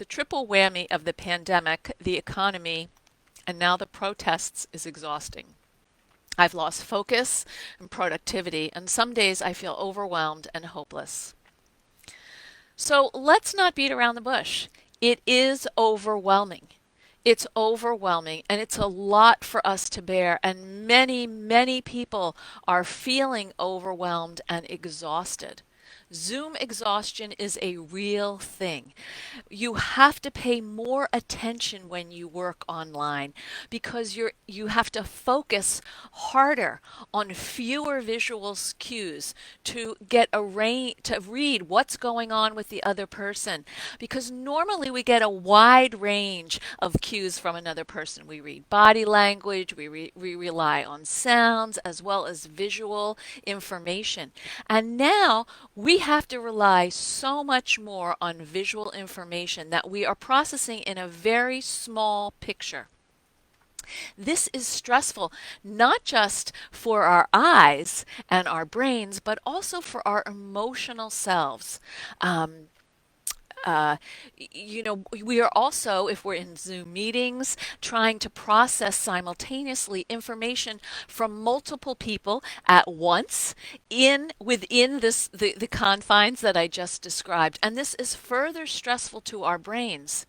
The triple whammy of the pandemic, the economy, and now the protests is exhausting. I've lost focus and productivity, and some days I feel overwhelmed and hopeless. So let's not beat around the bush. It is overwhelming. It's overwhelming, and it's a lot for us to bear. And many, many people are feeling overwhelmed and exhausted. Zoom exhaustion is a real thing. You have to pay more attention when you work online because you have to focus harder on fewer visual cues to get a to read what's going on with the other person, because normally we get a wide range of cues from another person. We read body language, we rely on sounds as well as visual information. And now we have to rely so much more on visual information that we are processing in a very small picture. This is stressful, not just for our eyes and our brains, but also for our emotional selves. Um, uh, we are also, if we're in Zoom meetings, trying to process simultaneously information from multiple people at once within the confines that I just described. And this is further stressful to our brains,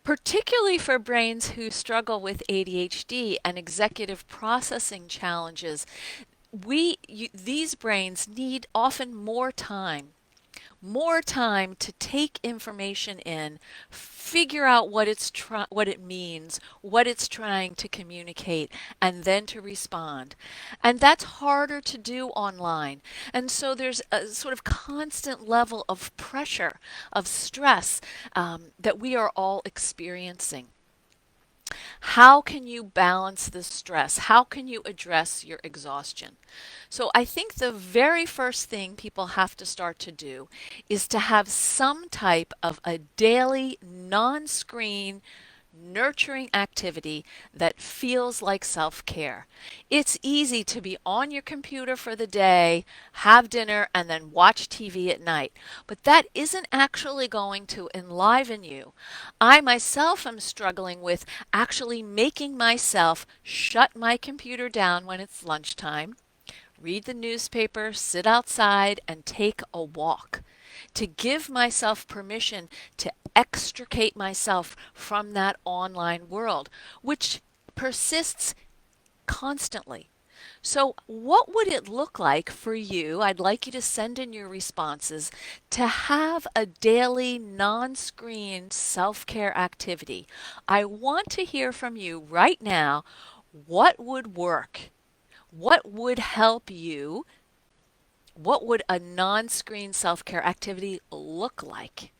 particularly for brains who struggle with ADHD and executive processing challenges. These brains need often more time to take information in, figure out what it means, what it's trying to communicate, and then to respond. And that's harder to do online. And so there's a sort of constant level of pressure, of stress that we are all experiencing. How can you balance the stress? How can you address your exhaustion? So I think the very first thing people have to start to do is to have some type of a daily non-screen nurturing activity that feels like self-care. It's easy to be on your computer for the day, have dinner, and then watch TV at night, but that isn't actually going to enliven you. I myself am struggling with actually making myself shut my computer down when it's lunchtime, read the newspaper, sit outside, and take a walk, to give myself permission to extricate myself from that online world, which persists constantly. So, what would it look like for you? I'd like you to send in your responses to have a daily non screen self care activity. I want to hear from you right now. What would work? What would help you? What would a non screen self care activity look like?